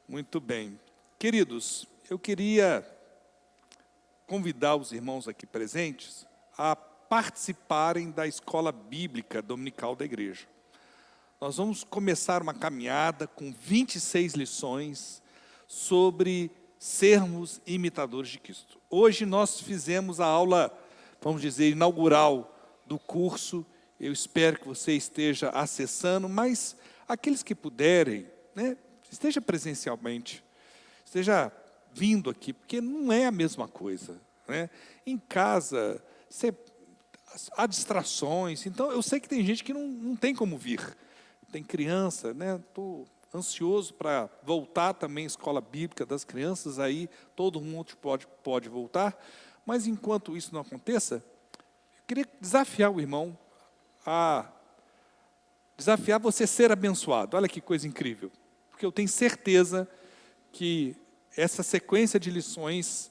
Muito bem. Queridos, eu queria convidar os irmãos aqui presentes a participarem da escola bíblica dominical da igreja. Nós vamos começar uma caminhada com 26 lições sobre sermos imitadores de Cristo. Hoje nós fizemos a aula, vamos dizer, inaugural do curso. Eu espero que você esteja acessando, mas aqueles que puderem, esteja presencialmente, esteja vindo aqui, porque não é a mesma coisa. Em casa, há distrações, então eu sei que tem gente que não tem como vir. Tem criança, estou ansioso para voltar também à escola bíblica das crianças, aí todo mundo pode voltar, mas enquanto isso não aconteça, eu queria desafiar o irmão a desafiar você a ser abençoado. Olha que coisa incrível, porque eu tenho certeza que essa sequência de lições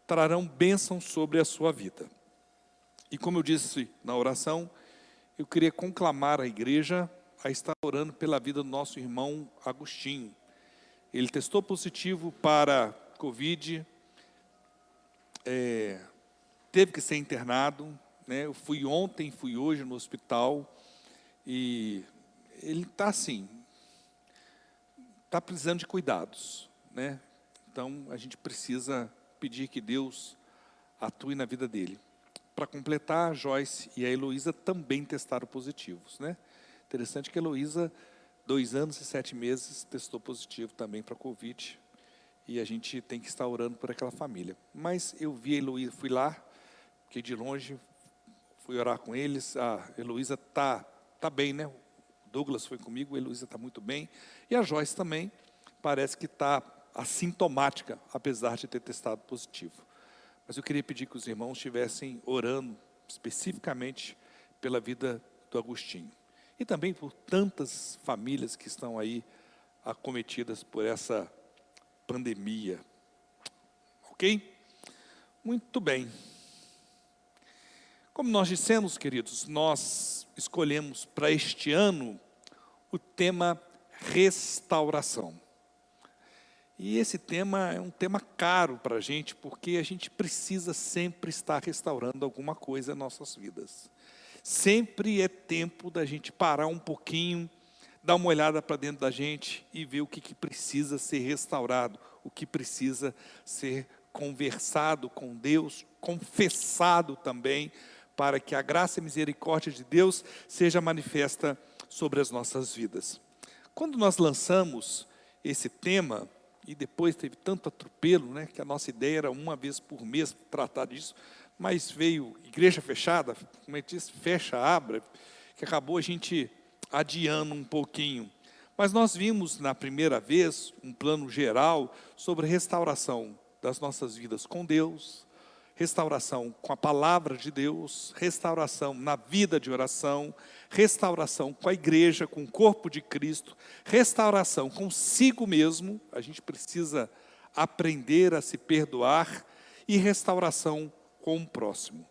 trarão bênçãos sobre a sua vida. E como eu disse na oração, eu queria conclamar a igreja a estar orando pela vida do nosso irmão Agostinho. Ele testou positivo para Covid, teve que ser internado, eu fui ontem, fui hoje no hospital, e ele está assim, está precisando de cuidados, Então a gente precisa pedir que Deus atue na vida dele. Para completar, a Joyce e a Heloísa também testaram positivos, Interessante que a Heloísa, 2 anos e 7 meses, testou positivo também para Covid, e a gente tem que estar orando por aquela família. Mas eu vi a Heloísa, fui lá, fiquei de longe, fui orar com eles. A Heloísa tá bem, O Douglas foi comigo, a Heloísa está muito bem, e a Joyce também parece que está assintomática, apesar de ter testado positivo. Mas eu queria pedir que os irmãos estivessem orando especificamente pela vida do Agostinho. E também por tantas famílias que estão aí acometidas por essa pandemia. Ok? Muito bem. Como nós dissemos, queridos, nós escolhemos para este ano o tema restauração. E esse tema é um tema caro para a gente, porque a gente precisa sempre estar restaurando alguma coisa em nossas vidas. Sempre é tempo da gente parar um pouquinho, dar uma olhada para dentro da gente e ver o que precisa ser restaurado, o que precisa ser conversado com Deus, confessado também, para que a graça e a misericórdia de Deus seja manifesta sobre as nossas vidas. Quando nós lançamos esse tema, e depois teve tanto atropelo, que a nossa ideia era uma vez por mês tratar disso, mas veio igreja fechada, como é que diz, fecha, abre, que acabou a gente adiando um pouquinho. Mas nós vimos na primeira vez um plano geral sobre restauração das nossas vidas com Deus, restauração com a palavra de Deus, restauração na vida de oração, restauração com a igreja, com o corpo de Cristo, restauração consigo mesmo, a gente precisa aprender a se perdoar, e restauração com o próximo.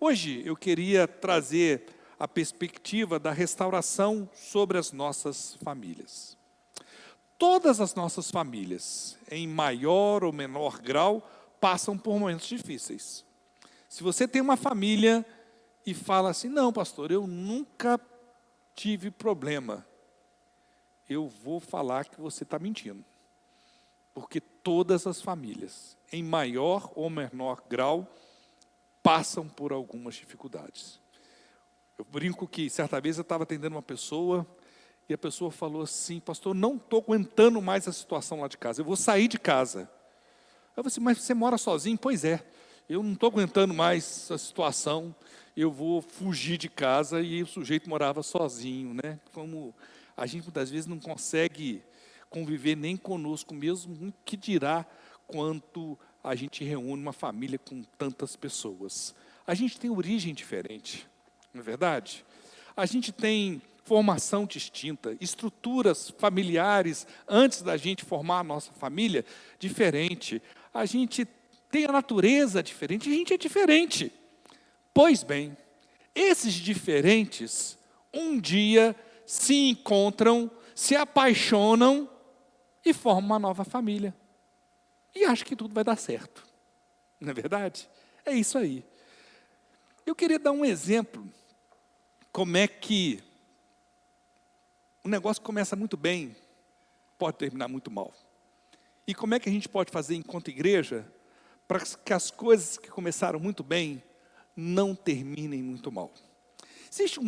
Hoje eu queria trazer a perspectiva da restauração sobre as nossas famílias. Todas as nossas famílias, em maior ou menor grau, passam por momentos difíceis. Se você tem uma família e fala assim, não, pastor, eu nunca tive problema, eu vou falar que você está mentindo. Porque todas as famílias, em maior ou menor grau, passam por algumas dificuldades. Eu brinco que certa vez eu estava atendendo uma pessoa, e a pessoa falou assim, pastor, não estou aguentando mais a situação lá de casa, eu vou sair de casa. Eu falei assim, mas você mora sozinho? Pois é, eu não estou aguentando mais essa situação, eu vou fugir de casa. E o sujeito morava sozinho, Como a gente muitas vezes não consegue conviver nem conosco mesmo, que dirá quanto a gente reúne uma família com tantas pessoas. A gente tem origem diferente, não é verdade? A gente tem formação distinta, estruturas familiares, antes da gente formar a nossa família, diferente. A gente tem a natureza diferente, a gente é diferente. Pois bem, esses diferentes, um dia se encontram, se apaixonam e formam uma nova família. E acham que tudo vai dar certo. Não é verdade? É isso aí. Eu queria dar um exemplo, como é que o negócio começa muito bem, pode terminar muito mal. E como é que a gente pode fazer enquanto igreja, para que as coisas que começaram muito bem, não terminem muito mal. Existe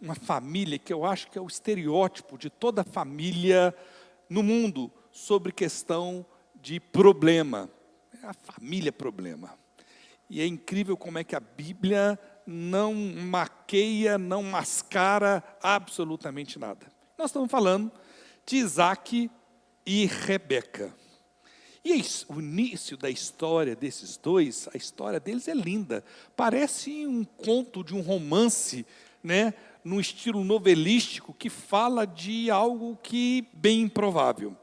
uma família que eu acho que é o estereótipo de toda família no mundo, sobre questão de problema. É a família problema. E é incrível como é que a Bíblia não maqueia, não mascara absolutamente nada. Nós estamos falando de Isaac e Rebeca. E o início da história desses dois, a história deles é linda. Parece um conto de um romance, né, num estilo novelístico, que fala de algo que bem improvável.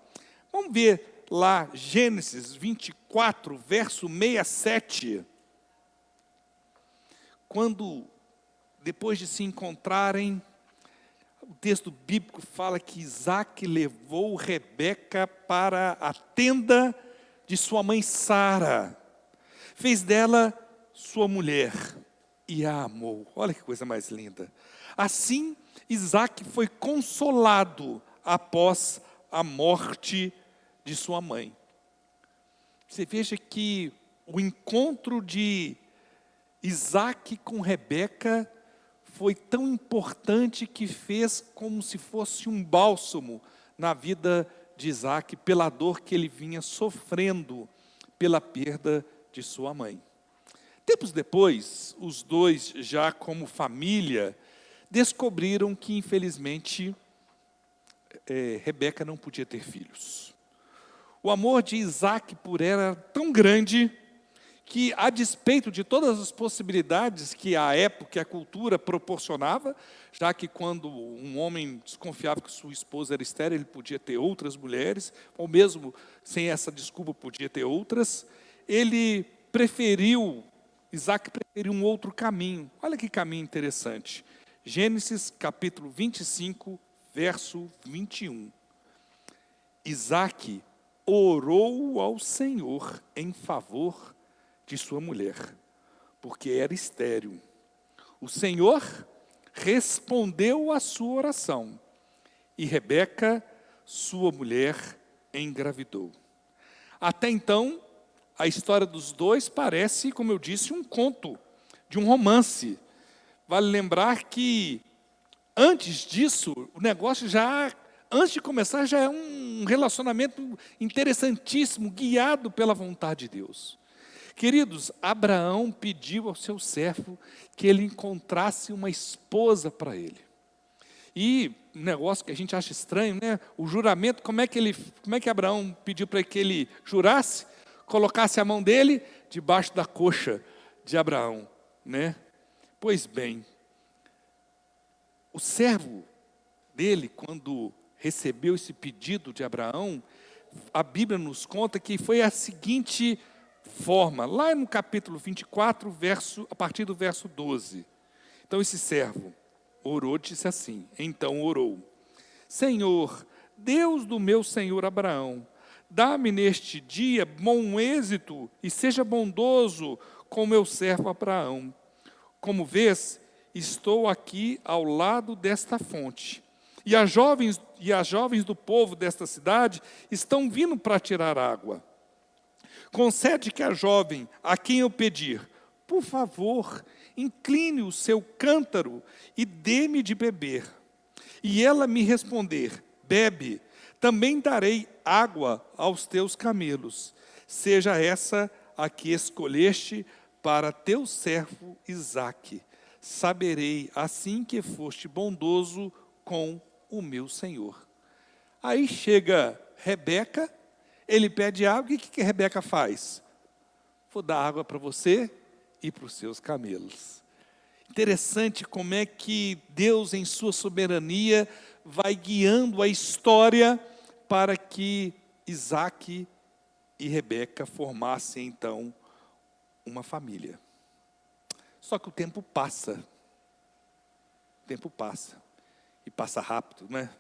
Vamos ver lá Gênesis 24, verso 67. Quando, depois de se encontrarem, o texto bíblico fala que Isaac levou Rebeca para a tenda de sua mãe Sara. Fez dela sua mulher e a amou. Olha que coisa mais linda. Assim, Isaac foi consolado após a morte de sua mãe. Você veja que o encontro de Isaac com Rebeca foi tão importante que fez como se fosse um bálsamo na vida de Isaac, pela dor que ele vinha sofrendo pela perda de sua mãe. Tempos depois, os dois, já como família, descobriram que, infelizmente, Rebeca não podia ter filhos. O amor de Isaac por ela era tão grande que, a despeito de todas as possibilidades que a época e a cultura proporcionava, já que quando um homem desconfiava que sua esposa era estéril, ele podia ter outras mulheres, ou mesmo sem essa desculpa podia ter outras, Isaac preferiu um outro caminho. Olha que caminho interessante. Gênesis capítulo 25, verso 21. Isaac orou ao Senhor em favor de sua mulher, porque era estéril. O Senhor respondeu à sua oração, e Rebeca, sua mulher, engravidou. Até então, a história dos dois parece, como eu disse, um conto, de um romance. Vale lembrar que, antes disso, o negócio antes de começar, já é um relacionamento interessantíssimo, guiado pela vontade de Deus. Queridos, Abraão pediu ao seu servo que ele encontrasse uma esposa para ele. E um negócio que a gente acha estranho, né? O juramento, como é que Abraão pediu para que ele jurasse? Colocasse a mão dele debaixo da coxa de Abraão, né? Pois bem, o servo dele, quando recebeu esse pedido de Abraão, a Bíblia nos conta que foi a seguinte forma, lá no capítulo 24, a partir do verso 12. Então esse servo orou, disse assim, então orou: Senhor, Deus do meu senhor Abraão, dá-me neste dia bom êxito e seja bondoso com meu servo Abraão. Como vês, estou aqui ao lado desta fonte, e as jovens do povo desta cidade estão vindo para tirar água. Concede que a jovem, a quem eu pedir, por favor, incline o seu cântaro e dê-me de beber. E ela me responder, bebe, também darei água aos teus camelos. Seja essa a que escolheste para teu servo Isaque. Saberei assim que foste bondoso com o meu senhor. Aí chega Rebeca, ele pede água, e o que Rebeca faz? Vou dar água para você e para os seus camelos. Interessante como é que Deus, em sua soberania, vai guiando a história para que Isaque e Rebeca formassem, então, uma família. Só que o tempo passa. O tempo passa. E passa rápido, né?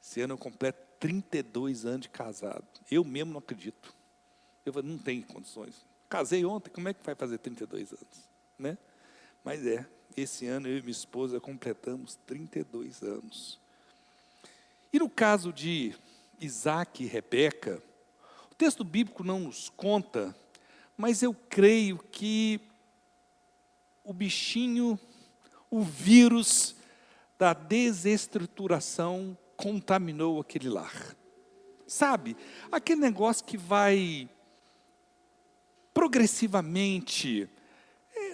Esse ano eu completo 32 anos de casado. Eu mesmo não acredito. Eu falo, não tem condições. Casei ontem, como é que vai fazer 32 anos? Né? Mas esse ano eu e minha esposa completamos 32 anos. E no caso de Isaac e Rebeca, o texto bíblico não nos conta, mas eu creio que o bichinho, o vírus da desestruturação contaminou aquele lar. Sabe, aquele negócio que vai progressivamente,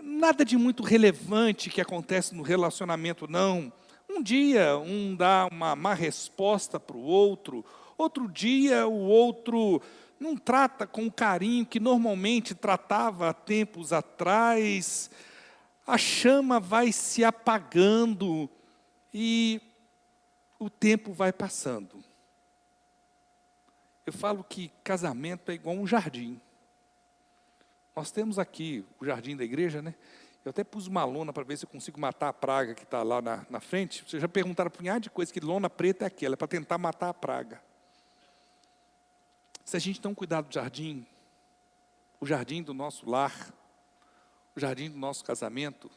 nada de muito relevante que acontece no relacionamento, não. Um dia, um dá uma má resposta para o outro, outro dia o outro não trata com o carinho que normalmente tratava há tempos atrás, a chama vai se apagando e o tempo vai passando. Eu falo que casamento é igual um jardim. Nós temos aqui o jardim da igreja, né? Eu até pus uma lona para ver se eu consigo matar a praga que está lá na frente. Vocês já perguntaram um punhado de coisa, que lona preta é aquela, é para tentar matar a praga. Se a gente não cuidar do jardim, o jardim do nosso lar, o jardim do nosso casamento,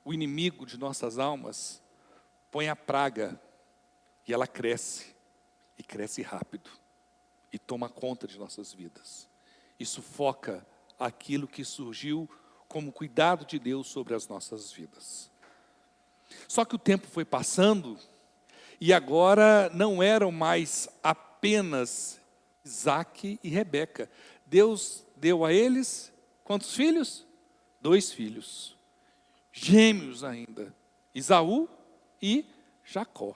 o inimigo de nossas almas, põe a praga e ela cresce, e cresce rápido, e toma conta de nossas vidas. E sufoca aquilo que surgiu como cuidado de Deus sobre as nossas vidas. Só que o tempo foi passando, e agora não eram mais apenas Isaac e Rebeca. Deus deu a eles, quantos filhos? 2 filhos, gêmeos ainda, Esaú e Jacó.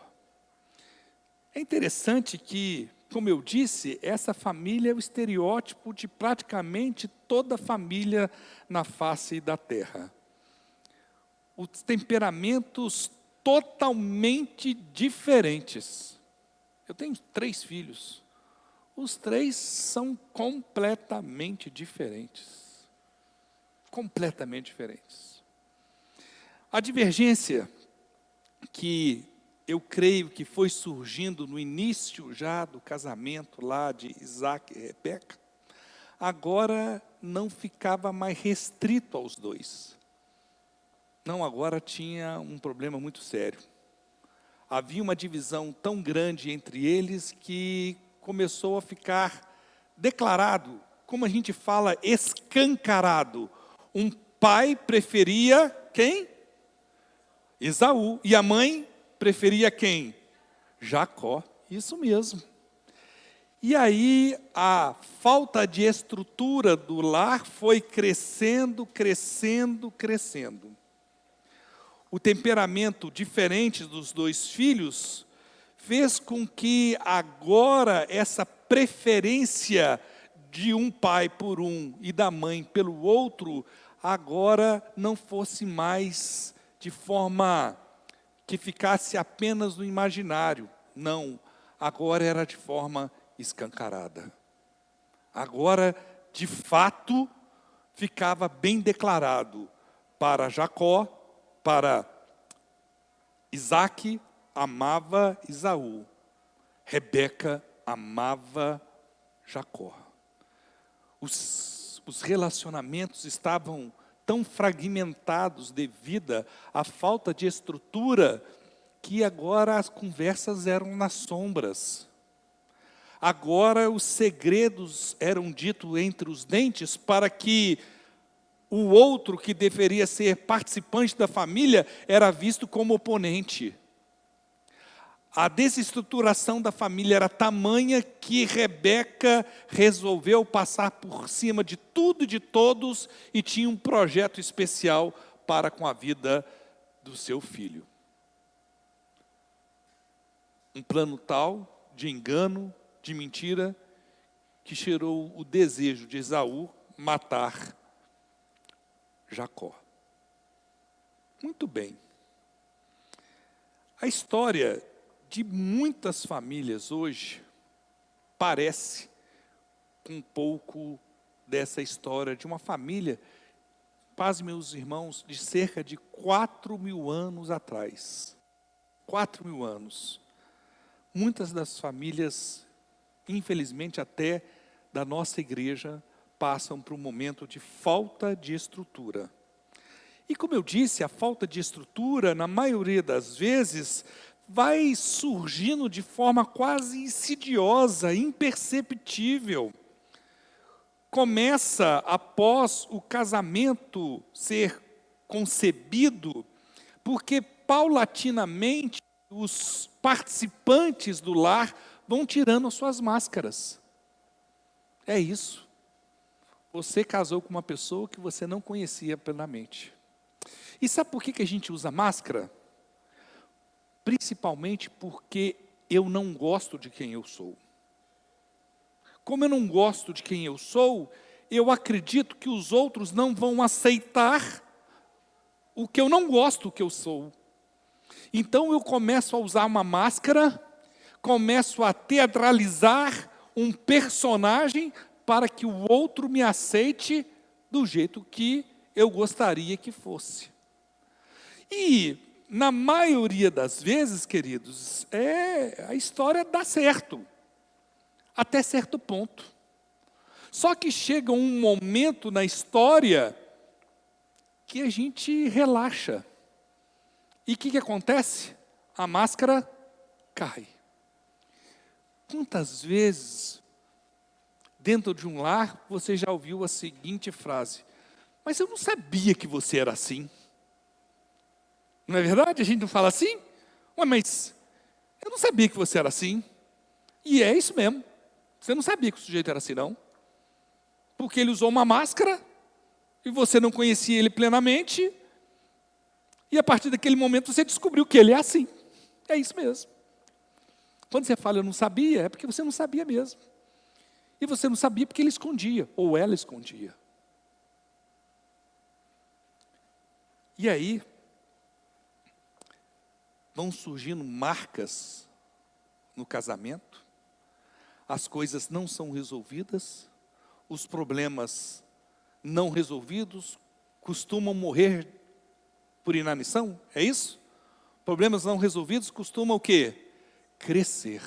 É interessante que, como eu disse, essa família é o estereótipo de praticamente toda família na face da terra. Os temperamentos totalmente diferentes. Eu tenho 3 filhos. Os 3 são completamente diferentes. Completamente diferentes. A divergência que eu creio que foi surgindo no início já do casamento lá de Isaac e Rebeca, agora não ficava mais restrito aos 2. Não, agora tinha um problema muito sério. Havia uma divisão tão grande entre eles que começou a ficar declarado, como a gente fala, escancarado. Um pai preferia quem? Esaú. E a mãe preferia quem? Jacó. Isso mesmo. E aí a falta de estrutura do lar foi crescendo, crescendo, crescendo. O temperamento diferente dos 2 filhos fez com que agora essa preferência de um pai por um e da mãe pelo outro, agora não fosse mais de forma que ficasse apenas no imaginário. Não, agora era de forma escancarada. Agora, de fato, ficava bem declarado para Jacó, para Isaac, amava Esaú. Rebeca amava Jacó. Os relacionamentos estavam tão fragmentados devido à falta de estrutura, que agora as conversas eram nas sombras. Agora os segredos eram ditos entre os dentes para que o outro, que deveria ser participante da família, era visto como oponente. A desestruturação da família era tamanha que Rebeca resolveu passar por cima de tudo e de todos e tinha um projeto especial para com a vida do seu filho. Um plano tal de engano, de mentira, que gerou o desejo de Esaú matar Jacó. Muito bem. A história de muitas famílias hoje parece um pouco dessa história de uma família, paz meus irmãos, de cerca de 4.000 anos atrás. 4.000 anos. Muitas das famílias, infelizmente até da nossa igreja, passam por um momento de falta de estrutura. E como eu disse, a falta de estrutura, na maioria das vezes, vai surgindo de forma quase insidiosa, imperceptível. Começa após o casamento ser concebido, porque paulatinamente os participantes do lar vão tirando as suas máscaras. É isso. Você casou com uma pessoa que você não conhecia plenamente. E sabe por que a gente usa máscara? Principalmente porque eu não gosto de quem eu sou. Como eu não gosto de quem eu sou, eu acredito que os outros não vão aceitar o que eu não gosto que eu sou. Então eu começo a usar uma máscara, começo a teatralizar um personagem para que o outro me aceite do jeito que eu gostaria que fosse. E, na maioria das vezes, queridos, a história dá certo, até certo ponto. Só que chega um momento na história que a gente relaxa. E o que acontece? A máscara cai. Quantas vezes, dentro de um lar, você já ouviu a seguinte frase: mas eu não sabia que você era assim. Não é verdade? A gente não fala assim? Ué, mas eu não sabia que você era assim. E é isso mesmo. Você não sabia que o sujeito era assim, não. Porque ele usou uma máscara e você não conhecia ele plenamente. E a partir daquele momento você descobriu que ele é assim. É isso mesmo. Quando você fala eu não sabia, é porque você não sabia mesmo. E você não sabia porque ele escondia, ou ela escondia. E aí, vão surgindo marcas no casamento, as coisas não são resolvidas, os problemas não resolvidos costumam morrer por inanição, é isso? Problemas não resolvidos costumam o quê? Crescer.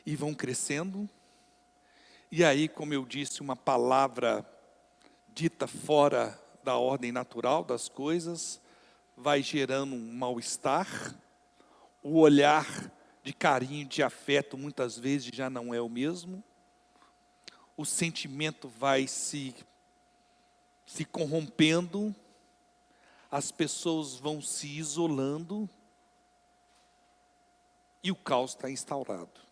E vão crescendo, e aí, como eu disse, uma palavra dita fora da ordem natural das coisas, vai gerando um mal-estar, o olhar de carinho, de afeto, muitas vezes já não é o mesmo, o sentimento vai se corrompendo, as pessoas vão se isolando, e o caos está instaurado.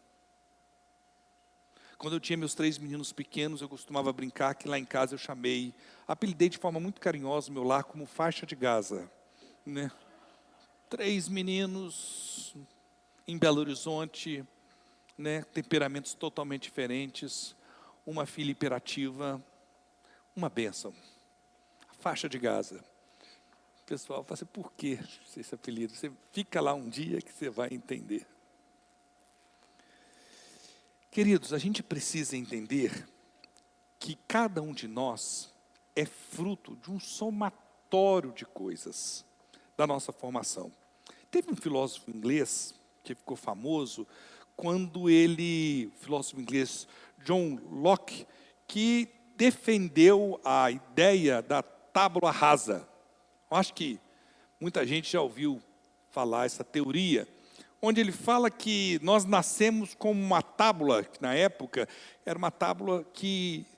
Quando eu tinha meus 3 meninos pequenos, eu costumava brincar que lá em casa eu apelidei de forma muito carinhosa o meu lar como faixa de Gaza. Né? 3 meninos em Belo Horizonte, né? Temperamentos totalmente diferentes, uma filha hiperativa, uma bênção, a faixa de Gaza. O pessoal fala assim, por que esse apelido? Você fica lá um dia que você vai entender. Queridos, a gente precisa entender que cada um de nós é fruto de um somatório de coisas da nossa formação. Teve um filósofo inglês que ficou famoso quando filósofo inglês John Locke, que defendeu a ideia da tábula rasa. Eu acho que muita gente já ouviu falar essa teoria, onde ele fala que nós nascemos como uma tábula, que na época era uma tábula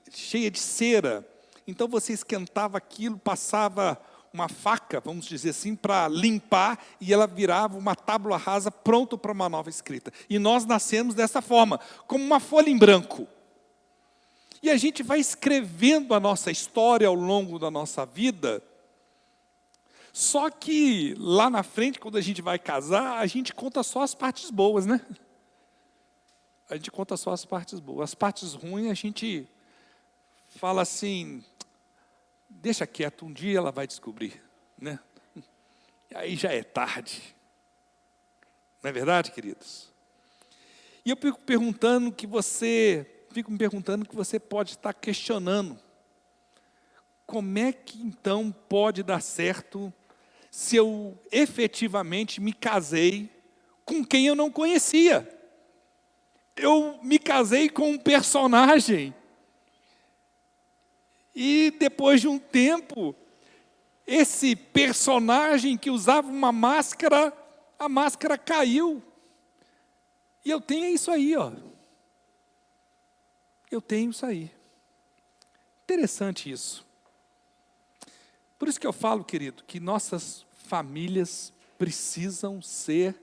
cheia de cera. Então você esquentava aquilo, passava uma faca, vamos dizer assim, para limpar, e ela virava uma tábula rasa pronto para uma nova escrita. E nós nascemos dessa forma, como uma folha em branco. E a gente vai escrevendo a nossa história ao longo da nossa vida. Só que lá na frente, quando a gente vai casar, a gente conta só as partes boas, né? A gente conta só as partes boas. As partes ruins a gente fala assim, deixa quieto, um dia ela vai descobrir, né? E aí já é tarde. Não é verdade, queridos? E eu fico me perguntando que você pode estar questionando. Como é que então pode dar certo se eu efetivamente me casei com quem eu não conhecia. Eu me casei com um personagem. E depois de um tempo, esse personagem que usava uma máscara, a máscara caiu. E eu tenho isso aí, ó. Eu tenho isso aí. Interessante isso. Por isso que eu falo, querido, que nossas famílias precisam ser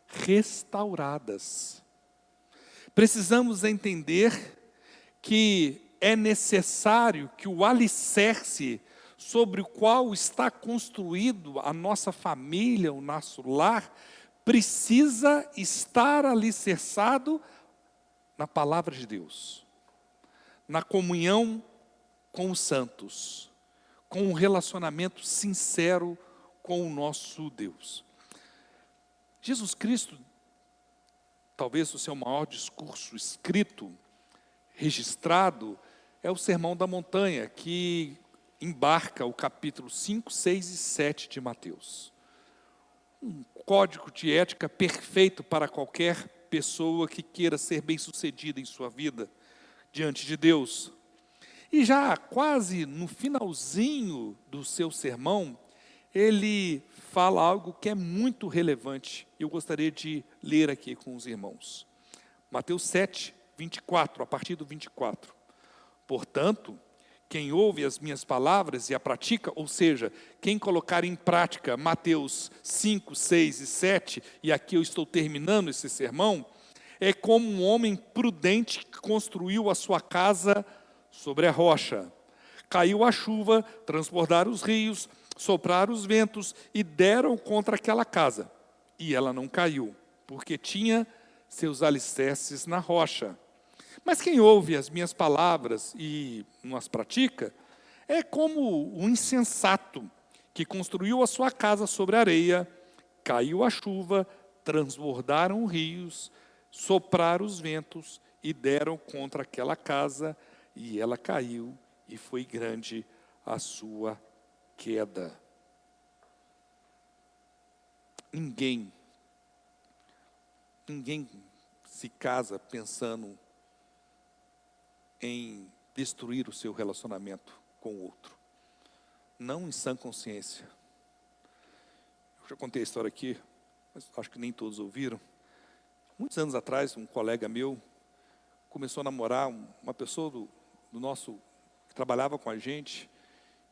restauradas. Precisamos entender que é necessário que o alicerce sobre o qual está construído a nossa família, o nosso lar, precisa estar alicerçado na palavra de Deus, na comunhão com os santos, com um relacionamento sincero com o nosso Deus. Jesus Cristo, talvez o seu maior discurso escrito, registrado, é o Sermão da Montanha, que embarca o capítulo 5, 6 e 7 de Mateus. Um código de ética perfeito para qualquer pessoa que queira ser bem-sucedida em sua vida diante de Deus. E já quase no finalzinho do seu sermão, ele fala algo que é muito relevante. Eu gostaria de ler aqui com os irmãos. Mateus 7, 24, a partir do 24. Portanto, quem ouve as minhas palavras e a pratica, ou seja, quem colocar em prática Mateus 5, 6 e 7, e aqui eu estou terminando esse sermão, é como um homem prudente que construiu a sua casa sobre a rocha. Caiu a chuva, transbordaram os rios, sopraram os ventos e deram contra aquela casa. E ela não caiu, porque tinha seus alicerces na rocha. Mas quem ouve as minhas palavras e não as pratica, é como um insensato que construiu a sua casa sobre a areia, caiu a chuva, transbordaram os rios, sopraram os ventos e deram contra aquela casa, e ela caiu, e foi grande a sua queda. Ninguém se casa pensando em destruir o seu relacionamento com o outro. Não em sã consciência. Eu já contei a história aqui, mas acho que nem todos ouviram. Muitos anos atrás, um colega meu começou a namorar uma pessoa do nosso, que trabalhava com a gente,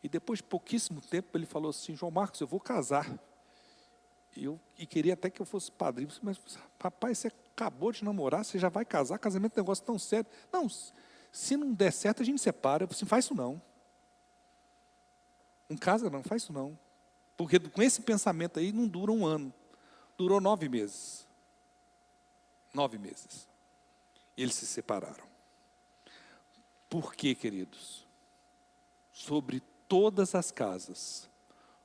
e depois de pouquíssimo tempo ele falou assim: João Marcos, eu vou casar. E queria até que eu fosse padrinho. Mas, rapaz, você acabou de namorar, você já vai casar? Casamento é um negócio tão sério. Não, se não der certo, a gente separa. Eu falei assim: faz isso não. Não casa não, faz isso não. Porque com esse pensamento aí não dura um ano. Durou 9 meses. 9 meses. E eles se separaram. Por quê, queridos? Sobre todas as casas,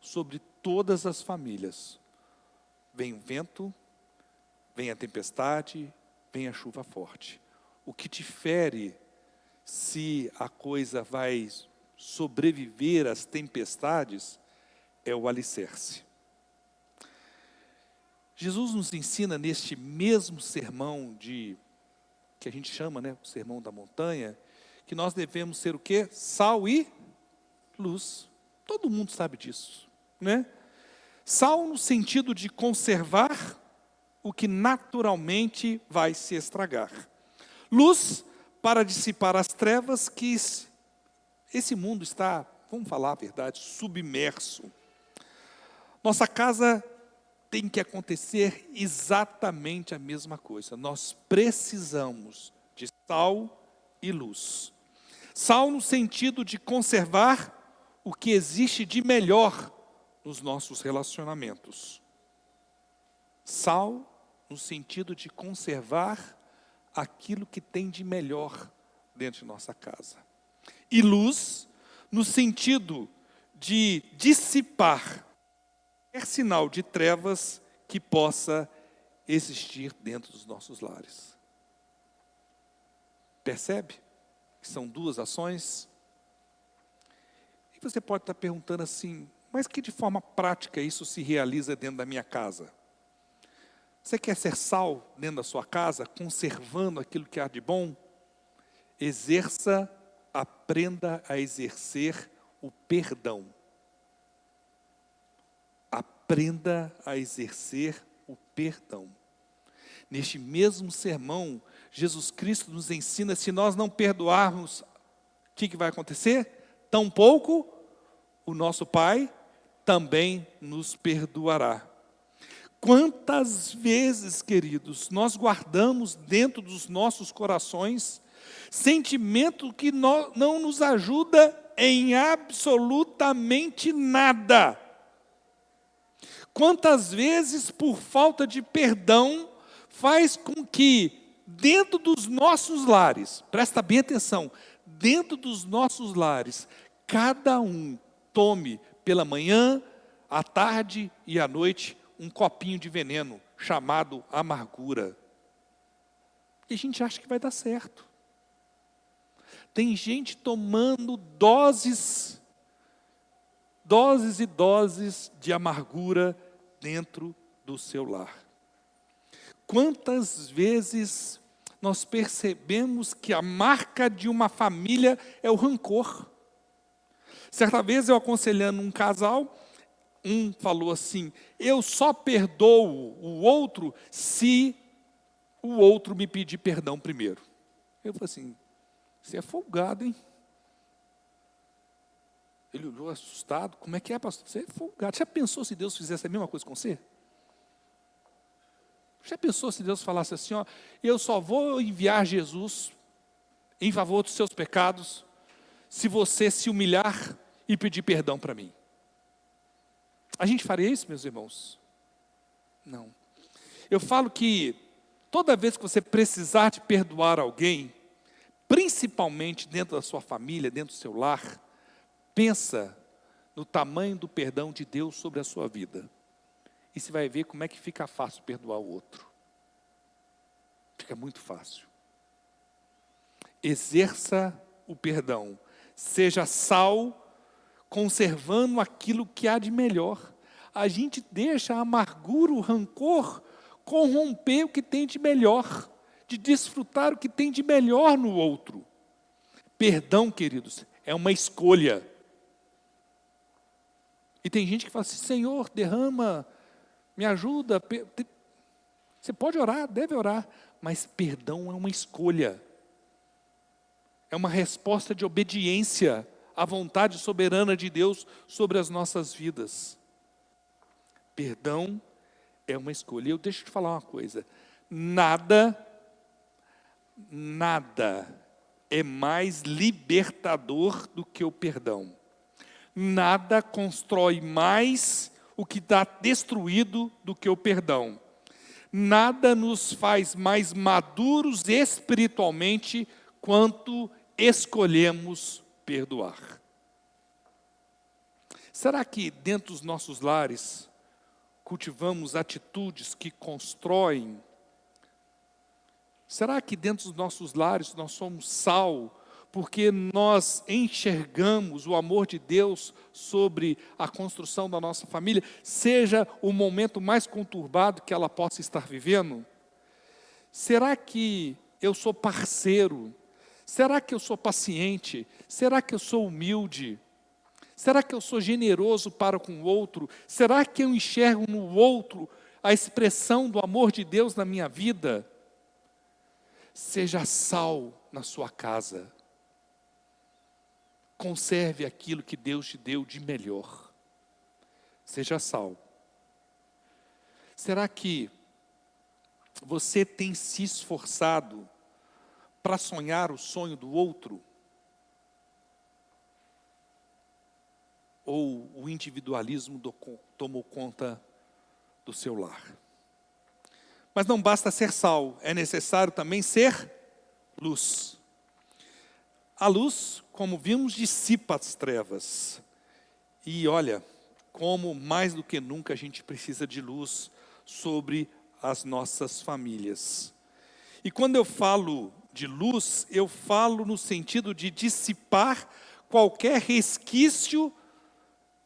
sobre todas as famílias, vem o vento, vem a tempestade, vem a chuva forte. O que difere se a coisa vai sobreviver às tempestades é o alicerce. Jesus nos ensina neste mesmo sermão que a gente chama, o Sermão da Montanha, que nós devemos ser o quê? Sal e luz. Todo mundo sabe disso, né? Sal no sentido de conservar o que naturalmente vai se estragar. Luz para dissipar as trevas que esse mundo está, vamos falar a verdade, submerso. Nossa casa tem que acontecer exatamente a mesma coisa. Nós precisamos de sal e luz. Sal no sentido de conservar o que existe de melhor nos nossos relacionamentos. Sal no sentido de conservar aquilo que tem de melhor dentro de nossa casa. E luz no sentido de dissipar qualquer sinal de trevas que possa existir dentro dos nossos lares. Percebe que são duas ações? E você pode estar perguntando assim: Mas que de forma prática isso se realiza dentro da minha casa? Você quer ser sal dentro da sua casa, conservando aquilo que há de bom? Aprenda a exercer o perdão. Aprenda a exercer o perdão. Neste mesmo sermão, Jesus Cristo nos ensina, se nós não perdoarmos, o que vai acontecer? Tampouco o nosso Pai também nos perdoará. Quantas vezes, queridos, nós guardamos dentro dos nossos corações sentimento que não nos ajuda em absolutamente nada. Quantas vezes, por falta de perdão, faz com que dentro dos nossos lares, presta bem atenção, dentro dos nossos lares, cada um tome pela manhã, à tarde e à noite um copinho de veneno chamado amargura. E a gente acha que vai dar certo. Tem gente tomando doses e doses de amargura dentro do seu lar. Quantas vezes nós percebemos que a marca de uma família é o rancor? Certa vez eu aconselhando um casal, um falou assim: eu só perdoo o outro se o outro me pedir perdão primeiro. Eu falei assim: você é folgado, hein? Ele olhou assustado: como é que é, pastor? Você é folgado. Já pensou se Deus fizesse a mesma coisa com você? Já pensou se Deus falasse assim: ó, eu só vou enviar Jesus em favor dos seus pecados se você se humilhar e pedir perdão para mim? A gente faria isso, meus irmãos? Não. Eu falo que toda vez que você precisar de perdoar alguém, principalmente dentro da sua família, dentro do seu lar, pensa no tamanho do perdão de Deus sobre a sua vida. E você vai ver como é que fica fácil perdoar o outro. Fica muito fácil. Exerça o perdão. Seja sal, conservando aquilo que há de melhor. A gente deixa a amargura, o rancor, corromper o que tem de melhor, de desfrutar o que tem de melhor no outro. Perdão, queridos, é uma escolha. E tem gente que fala assim: Senhor, derrama, me ajuda. Você pode orar, deve orar, mas perdão é uma escolha. É uma resposta de obediência à vontade soberana de Deus sobre as nossas vidas. Perdão é uma escolha. E eu deixo de falar uma coisa: nada é mais libertador do que o perdão. Nada constrói mais o que está destruído do que o perdão. Nada nos faz mais maduros espiritualmente quanto escolhemos perdoar. Será que dentro dos nossos lares cultivamos atitudes que constroem? Será que dentro dos nossos lares nós somos sal, porque nós enxergamos o amor de Deus sobre a construção da nossa família, seja o momento mais conturbado que ela possa estar vivendo? Será que eu sou parceiro? Será que eu sou paciente? Será que eu sou humilde? Será que eu sou generoso para com o outro? Será que eu enxergo no outro a expressão do amor de Deus na minha vida? Seja sal na sua casa. Conserve aquilo que Deus te deu de melhor. Seja sal. Será que você tem se esforçado para sonhar o sonho do outro? Ou o individualismo tomou conta do seu lar? Mas não basta ser sal, é necessário também ser luz. A luz, como vimos, dissipa as trevas. E olha, como mais do que nunca a gente precisa de luz sobre as nossas famílias. E quando eu falo de luz, eu falo no sentido de dissipar qualquer resquício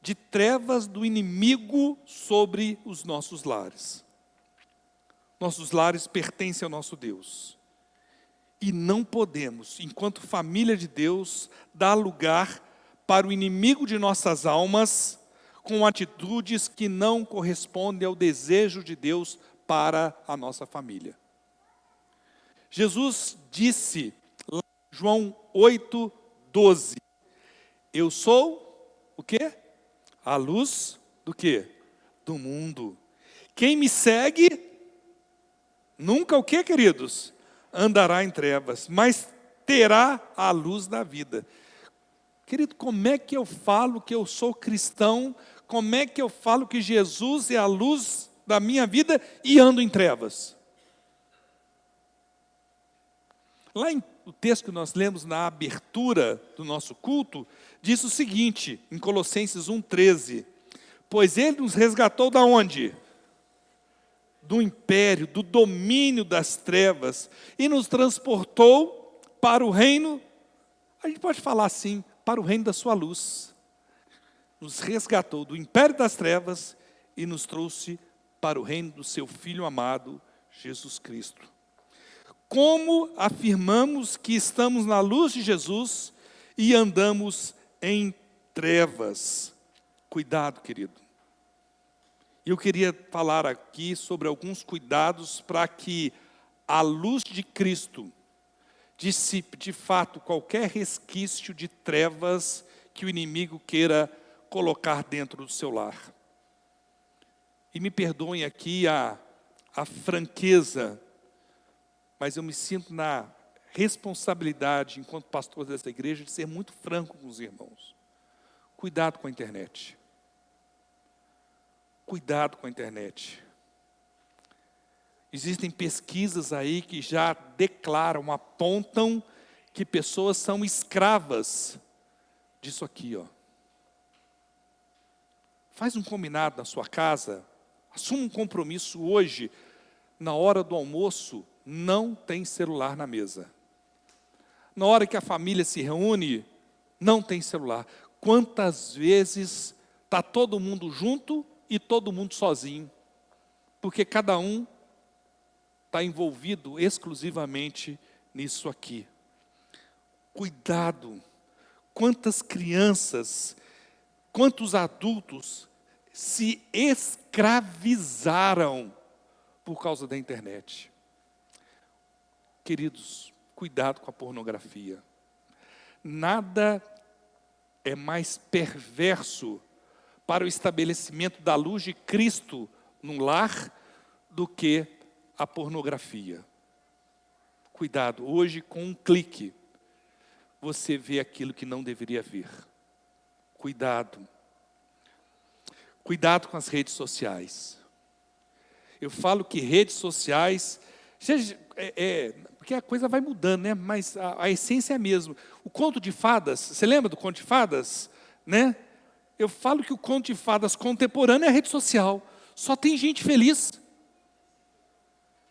de trevas do inimigo sobre os nossos lares. Nossos lares pertencem ao nosso Deus. E não podemos, enquanto família de Deus, dar lugar para o inimigo de nossas almas com atitudes que não correspondem ao desejo de Deus para a nossa família. Jesus disse, lá em João 8:12, eu sou o quê? A luz do quê? Do mundo. Quem me segue, nunca o quê, queridos? Andará em trevas, mas terá a luz da vida. Querido, como é que eu falo que eu sou cristão? Como é que eu falo que Jesus é a luz da minha vida e ando em trevas? Lá no texto que nós lemos na abertura do nosso culto, diz o seguinte, em Colossenses 1:13, pois ele nos resgatou da onde? Do império, do domínio das trevas, e nos transportou para o reino, a gente pode falar assim, para o reino da sua luz. Nos resgatou do império das trevas e nos trouxe para o reino do seu Filho amado, Jesus Cristo. Como afirmamos que estamos na luz de Jesus e andamos em trevas? Cuidado, querido. Eu queria falar aqui sobre alguns cuidados para que a luz de Cristo dissipe de fato qualquer resquício de trevas que o inimigo queira colocar dentro do seu lar. E me perdoem aqui a franqueza, mas eu me sinto na responsabilidade, enquanto pastor dessa igreja, de ser muito franco com os irmãos. Cuidado com a internet. Cuidado com a internet. Existem pesquisas aí que já declaram, apontam que pessoas são escravas disso aqui, ó. Faz um combinado na sua casa, assuma um compromisso hoje, na hora do almoço, não tem celular na mesa. Na hora que a família se reúne, não tem celular. Quantas vezes está todo mundo junto e todo mundo sozinho? Porque cada um está envolvido exclusivamente nisso aqui. Cuidado. Quantas crianças, quantos adultos se escravizaram por causa da internet? Queridos, cuidado com a pornografia. Nada é mais perverso para o estabelecimento da luz de Cristo no lar do que a pornografia. Cuidado, hoje com um clique você vê aquilo que não deveria ver. Cuidado. Cuidado com as redes sociais. Eu falo que redes sociais, porque a coisa vai mudando, né? Mas a essência é a mesma. O conto de fadas, você lembra do conto de fadas? Né? Eu falo que o conto de fadas contemporâneo é a rede social. Só tem gente feliz.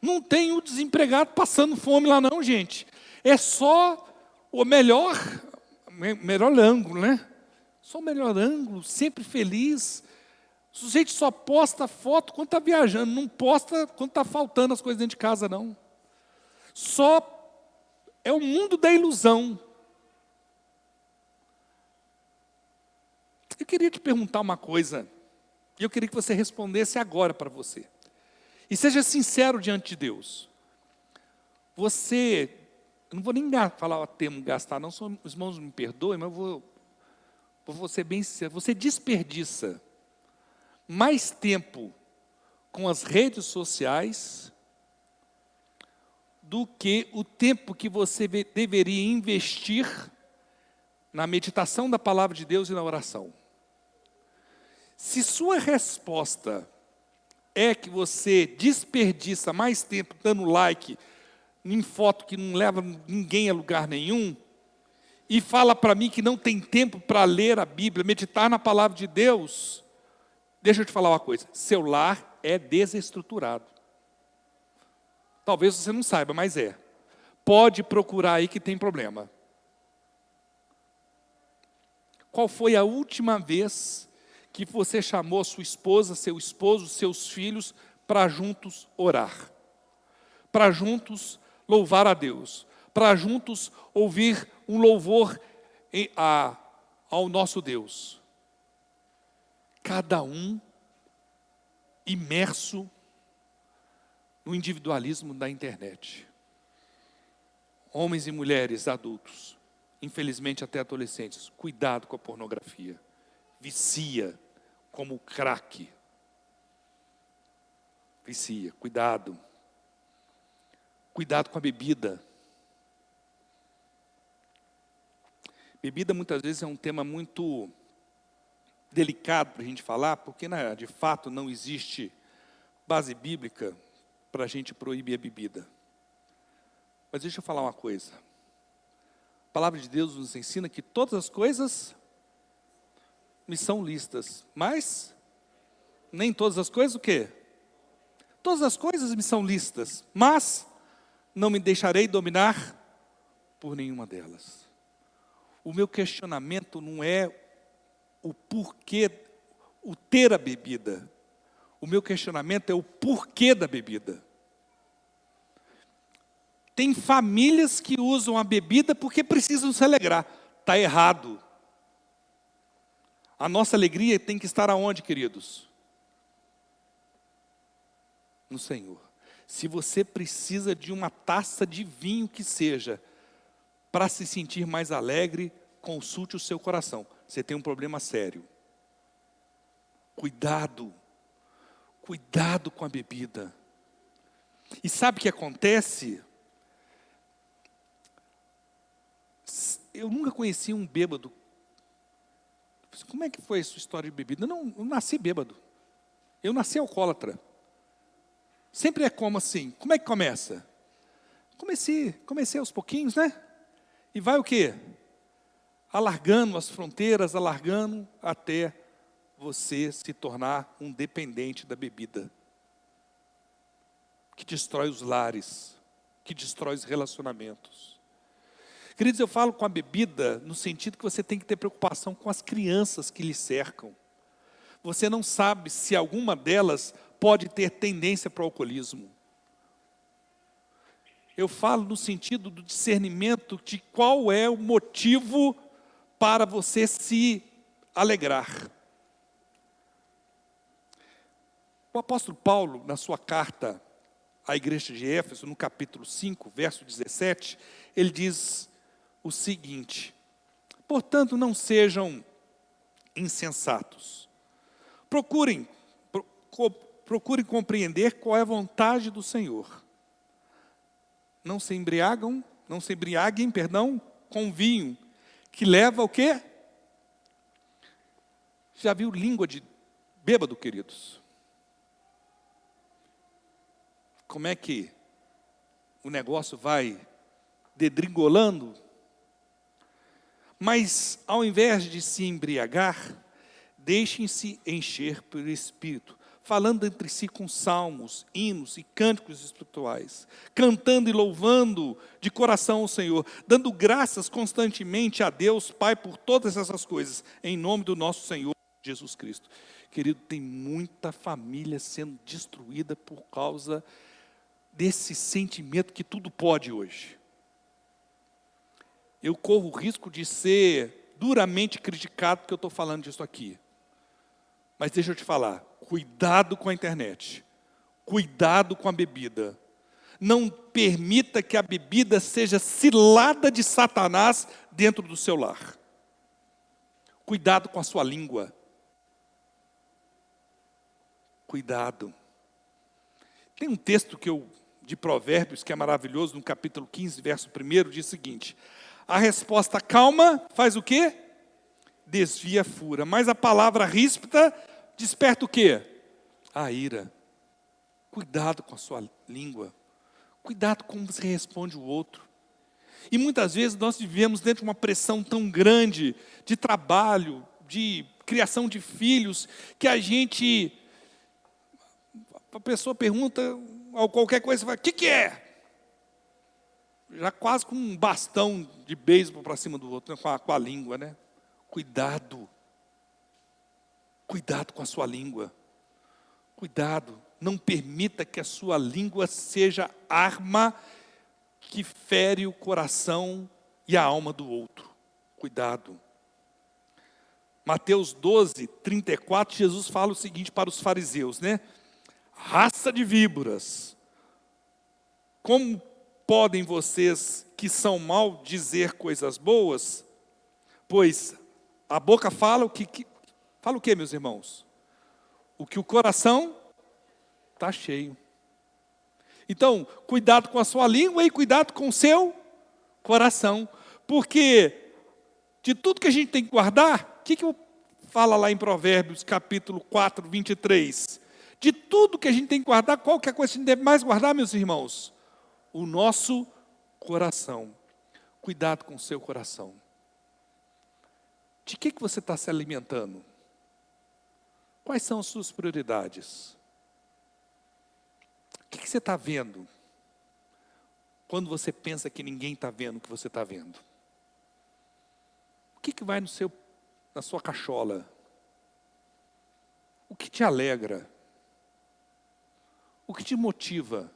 Não tem o desempregado passando fome lá não, gente. É só o melhor ângulo, né? Só o melhor ângulo, sempre feliz. O sujeito só posta foto quando está viajando, não posta quando está faltando as coisas dentro de casa, não. Só é o mundo da ilusão. Eu queria te perguntar uma coisa, e eu queria que você respondesse agora para você. E seja sincero diante de Deus. Você, eu não vou nem falar o termo gastar, não, os irmãos me perdoem, mas eu vou ser bem sincero. Você desperdiça mais tempo com as redes sociais do que o tempo que você deveria investir na meditação da palavra de Deus e na oração. Se sua resposta é que você desperdiça mais tempo dando like em foto que não leva ninguém a lugar nenhum, e fala para mim que não tem tempo para ler a Bíblia, meditar na palavra de Deus, deixa eu te falar uma coisa, seu lar é desestruturado. Talvez você não saiba, mas é. Pode procurar aí que tem problema. Qual foi a última vez que você chamou sua esposa, seu esposo, seus filhos para juntos orar, para juntos louvar a Deus, para juntos ouvir um louvor ao nosso Deus. Cada um imerso no individualismo da internet. Homens e mulheres adultos, infelizmente até adolescentes, cuidado com a pornografia. Vicia como crack. Vicia, cuidado. Cuidado com a bebida. Bebida muitas vezes é um tema muito delicado para a gente falar, porque de fato não existe base bíblica para a gente proibir a bebida. Mas deixa eu falar uma coisa. A palavra de Deus nos ensina que todas as coisas me são lícitas, mas nem todas as coisas o quê? Todas as coisas me são lícitas, mas não me deixarei dominar por nenhuma delas. O meu questionamento não é o porquê, o ter a bebida. O meu questionamento é o porquê da bebida. Tem famílias que usam a bebida porque precisam se alegrar. Está errado. A nossa alegria tem que estar aonde, queridos? No Senhor. Se você precisa de uma taça de vinho que seja, para se sentir mais alegre, consulte o seu coração. Você tem um problema sério. Cuidado. Cuidado com a bebida. E sabe o que acontece? Eu nunca conheci um bêbado. Como é que foi a sua história de bebida? Eu nasci bêbado. Eu nasci alcoólatra. Sempre é como assim? Como é que começa? Comecei aos pouquinhos, né? E vai o quê? Alargando as fronteiras, alargando até você se tornar um dependente da bebida. Que destrói os lares, que destrói os relacionamentos. Queridos, eu falo com a bebida no sentido que você tem que ter preocupação com as crianças que lhe cercam. Você não sabe se alguma delas pode ter tendência para o alcoolismo. Eu falo no sentido do discernimento de qual é o motivo para você se alegrar. O apóstolo Paulo, na sua carta à igreja de Éfeso, no capítulo 5, verso 17, ele diz o seguinte: portanto, não sejam insensatos. Procurem compreender qual é a vontade do Senhor. Não se embriaguem, com vinho, que leva o quê? Já viu língua de bêbado, queridos? Como é que o negócio vai dedringolando? Mas, ao invés de se embriagar, deixem-se encher pelo Espírito, falando entre si com salmos, hinos e cânticos espirituais, cantando e louvando de coração ao Senhor, dando graças constantemente a Deus Pai por todas essas coisas, em nome do nosso Senhor Jesus Cristo. Querido, tem muita família sendo destruída por causa desse sentimento que tudo pode hoje. Eu corro o risco de ser duramente criticado porque eu estou falando disso aqui. Mas deixa eu te falar, cuidado com a internet, cuidado com a bebida. Não permita que a bebida seja cilada de Satanás dentro do seu lar. Cuidado com a sua língua. Cuidado. Tem um texto de Provérbios que é maravilhoso, no capítulo 15, verso 1, diz o seguinte: a resposta calma faz o quê? Desvia a fúria. Mas a palavra ríspida desperta o quê? A ira. Cuidado com a sua língua. Cuidado com como você responde o outro. E muitas vezes nós vivemos dentro de uma pressão tão grande de trabalho, de criação de filhos, que a pessoa pergunta qualquer coisa, você fala: o que é? Já quase com um bastão de beisebol para cima do outro, né? com a língua, né? Cuidado. Cuidado com a sua língua. Cuidado, não permita que a sua língua seja arma que fere o coração e a alma do outro. Cuidado. Mateus 12, 34, Jesus fala o seguinte para os fariseus, né? Raça de víboras, como podem vocês que são mal dizer coisas boas? Pois a boca fala fala o que, meus irmãos? O que o coração está cheio. Então, cuidado com a sua língua e cuidado com o seu coração. Porque de tudo que a gente tem que guardar, o que fala lá em Provérbios, capítulo 4, 23? De tudo que a gente tem que guardar, qual que é a coisa que a gente deve mais guardar, meus irmãos? O nosso coração. Cuidado com o seu coração. De que você está se alimentando? Quais são as suas prioridades? O que você está vendo? Quando você pensa que ninguém está vendo o que você está vendo? O que vai na sua cachola? O que te alegra? O que te motiva?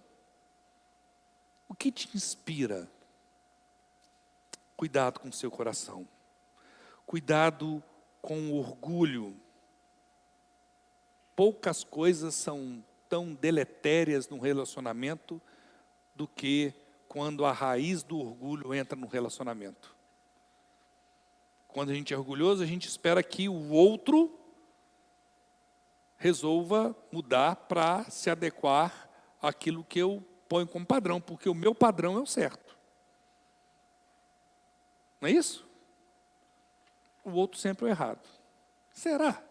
O que te inspira? Cuidado com o seu coração. Cuidado com o orgulho. Poucas coisas são tão deletérias no relacionamento do que quando a raiz do orgulho entra no relacionamento. Quando a gente é orgulhoso, a gente espera que o outro resolva mudar para se adequar àquilo que eu ponho como padrão, porque o meu padrão é o certo. Não é isso? O outro sempre é o errado. Será?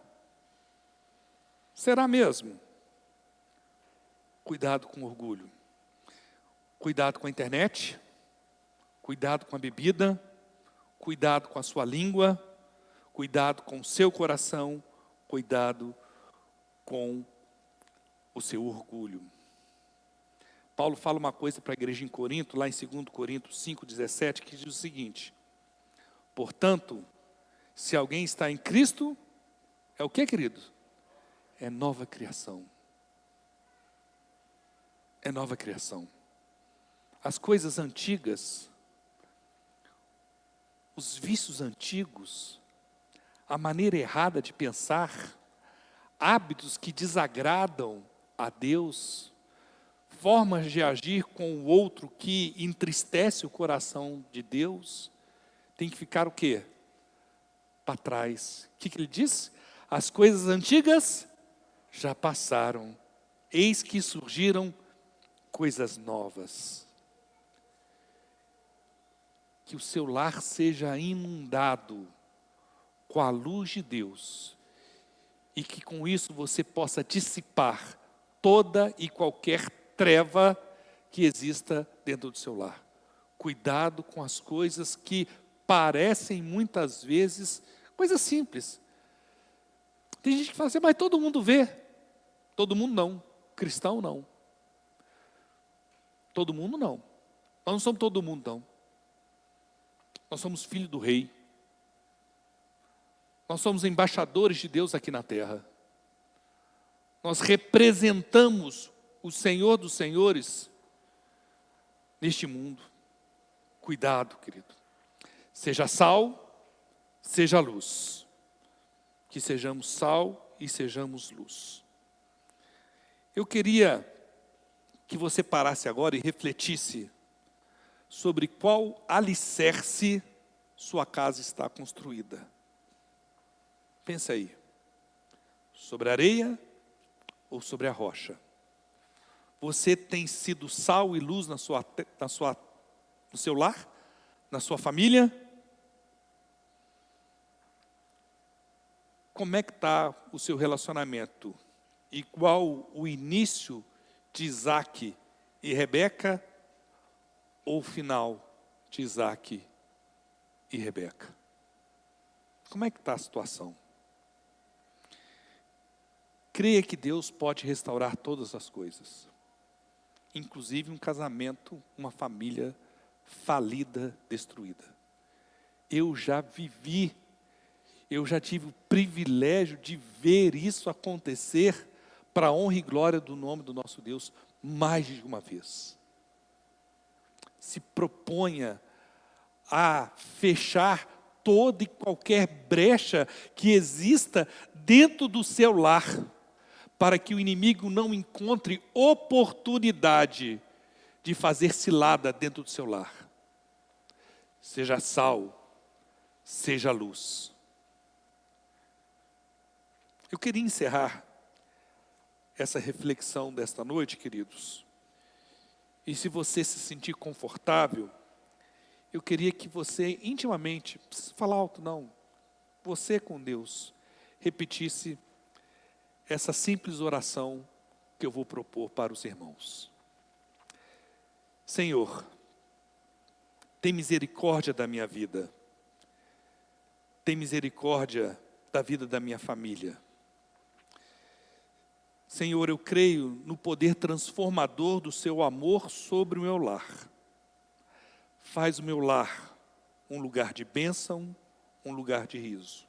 Será mesmo? Cuidado com o orgulho. Cuidado com a internet. Cuidado com a bebida. Cuidado com a sua língua. Cuidado com o seu coração. Cuidado com o seu orgulho. Paulo fala uma coisa para a igreja em Corinto, lá em 2 Coríntios 5,17, que diz o seguinte: portanto, se alguém está em Cristo, é o que, querido? É nova criação. É nova criação. As coisas antigas, os vícios antigos, a maneira errada de pensar, hábitos que desagradam a Deus, formas de agir com o outro que entristece o coração de Deus, tem que ficar o quê? Para trás. O que ele diz? As coisas antigas já passaram, eis que surgiram coisas novas. Que o seu lar seja inundado com a luz de Deus e que com isso você possa dissipar toda e qualquer treva que exista dentro do seu lar. Cuidado com as coisas que parecem muitas vezes coisas simples. Tem gente que fala assim, mas todo mundo vê. Todo mundo não. Cristão não. Todo mundo não. Nós não somos todo mundo não. Nós somos filhos do rei. Nós somos embaixadores de Deus aqui na terra. Nós representamos o Senhor dos Senhores neste mundo. Cuidado, querido. Seja sal, seja luz. Que sejamos sal e sejamos luz. Eu queria que você parasse agora e refletisse sobre qual alicerce sua casa está construída. Pensa aí. Sobre a areia ou sobre a rocha? Você tem sido sal e luz no seu lar? Na sua família? Como é que está o seu relacionamento? E qual o início de Isaac e Rebeca? Ou o final de Isaac e Rebeca? Como é que está a situação? Creia que Deus pode restaurar todas as coisas. Inclusive um casamento, uma família falida, destruída. Eu já vivi Eu já tive o privilégio de ver isso acontecer para a honra e glória do nome do nosso Deus mais de uma vez. Se proponha a fechar toda e qualquer brecha que exista dentro do seu lar, para que o inimigo não encontre oportunidade de fazer cilada dentro do seu lar. Seja sal, seja luz. Eu queria encerrar essa reflexão desta noite, queridos. E se você se sentir confortável, eu queria que você intimamente, não precisa falar alto não, você com Deus, repetisse essa simples oração que eu vou propor para os irmãos. Senhor, tem misericórdia da minha vida. Tem misericórdia da vida da minha família. Senhor, eu creio no poder transformador do seu amor sobre o meu lar. Faz o meu lar um lugar de bênção, um lugar de riso.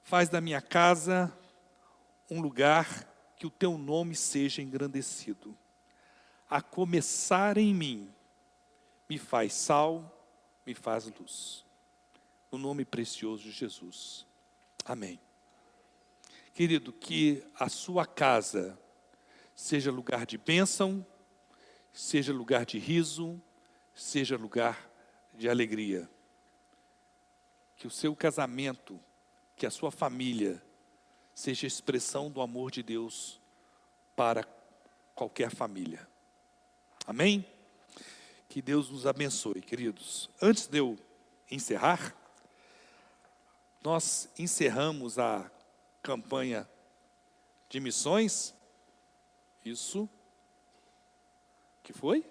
Faz da minha casa um lugar que o teu nome seja engrandecido. A começar em mim, me faz sal, me faz luz. No nome precioso de Jesus. Amém. Querido, que a sua casa seja lugar de bênção, seja lugar de riso, seja lugar de alegria. Que o seu casamento, que a sua família, seja expressão do amor de Deus para qualquer família. Amém? Que Deus nos abençoe, queridos. Antes de eu encerrar, nós encerramos a campanha de missões. Isso. Que foi?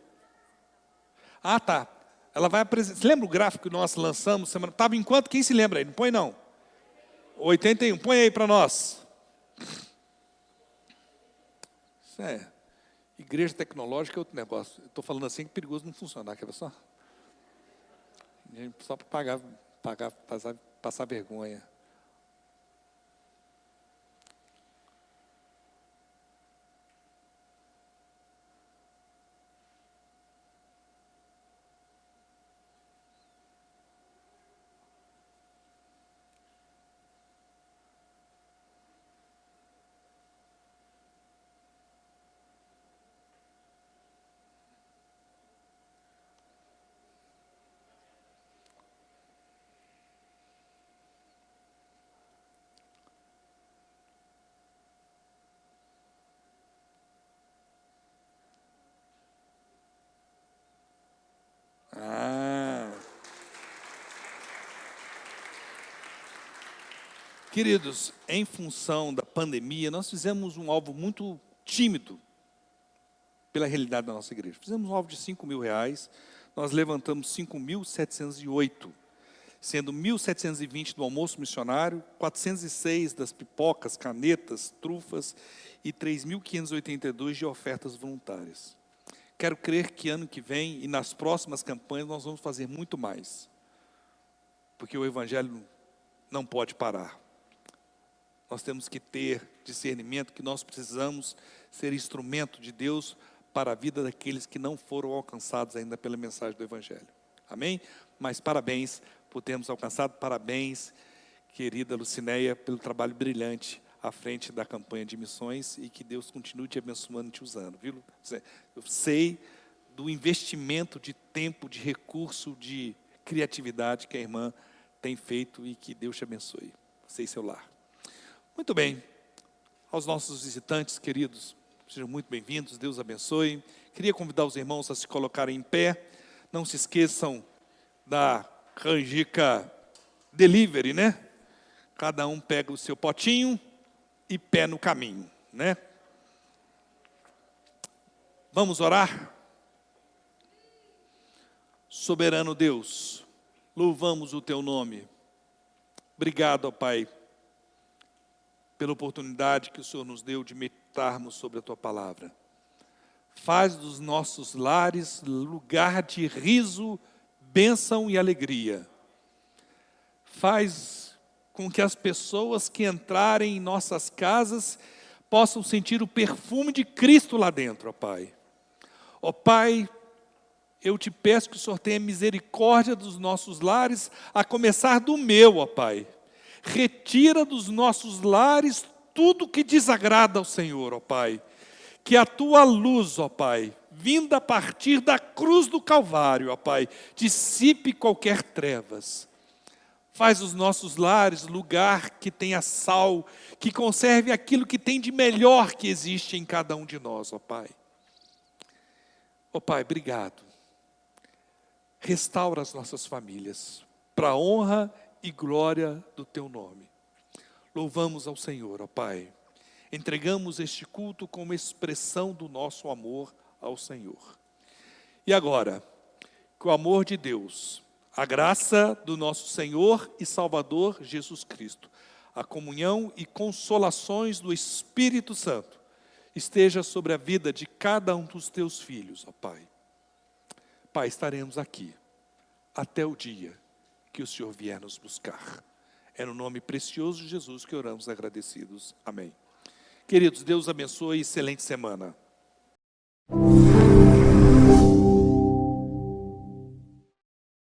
Ah, tá. Ela vai apresentar. Você lembra o gráfico que nós lançamos semana? Estava em quanto? Quem se lembra aí? Não põe não. 81. Põe aí para nós. Isso é. Igreja tecnológica é outro negócio. Eu estou falando assim que é perigoso não funcionar. Quer ver só? Só para passar vergonha. Queridos, em função da pandemia, nós fizemos um alvo muito tímido pela realidade da nossa igreja. Fizemos um alvo de R$5.000, nós levantamos 5.708, sendo 1.720 do almoço missionário, 406 das pipocas, canetas, trufas e 3.582 de ofertas voluntárias. Quero crer que ano que vem e nas próximas campanhas nós vamos fazer muito mais, porque o evangelho não pode parar. Nós temos que ter discernimento que nós precisamos ser instrumento de Deus para a vida daqueles que não foram alcançados ainda pela mensagem do Evangelho. Amém? Mas parabéns por termos alcançado. Parabéns, querida Lucinéia, pelo trabalho brilhante à frente da campanha de missões e que Deus continue te abençoando e te usando. Viu? Eu sei do investimento de tempo, de recurso, de criatividade que a irmã tem feito e que Deus te abençoe. Você e seu lar. Muito bem, aos nossos visitantes queridos, sejam muito bem-vindos, Deus abençoe. Queria convidar os irmãos a se colocarem em pé. Não se esqueçam da canjica delivery, né? Cada um pega o seu potinho e pé no caminho, né? Vamos orar? Soberano Deus, louvamos o teu nome. Obrigado, ó Pai, pela oportunidade que o Senhor nos deu de meditarmos sobre a Tua Palavra. Faz dos nossos lares lugar de riso, bênção e alegria. Faz com que as pessoas que entrarem em nossas casas possam sentir o perfume de Cristo lá dentro, ó Pai. Ó Pai, eu te peço que o Senhor tenha misericórdia dos nossos lares, a começar do meu, ó Pai. Retira dos nossos lares tudo que desagrada ao Senhor, ó Pai. Que a tua luz, ó Pai, vinda a partir da cruz do Calvário, ó Pai, dissipe qualquer trevas. Faz os nossos lares lugar que tenha sal, que conserve aquilo que tem de melhor que existe em cada um de nós, ó Pai. Ó Pai, obrigado. Restaura as nossas famílias, para a honra e glória do Teu nome. Louvamos ao Senhor, ó Pai. Entregamos este culto como expressão do nosso amor ao Senhor. E agora, que o amor de Deus, a graça do nosso Senhor e Salvador Jesus Cristo, a comunhão e consolações do Espírito Santo, esteja sobre a vida de cada um dos Teus filhos, ó Pai. Pai, estaremos aqui até o dia que o Senhor vier nos buscar. É no nome precioso de Jesus que oramos agradecidos. Amém. Queridos, Deus abençoe e excelente semana.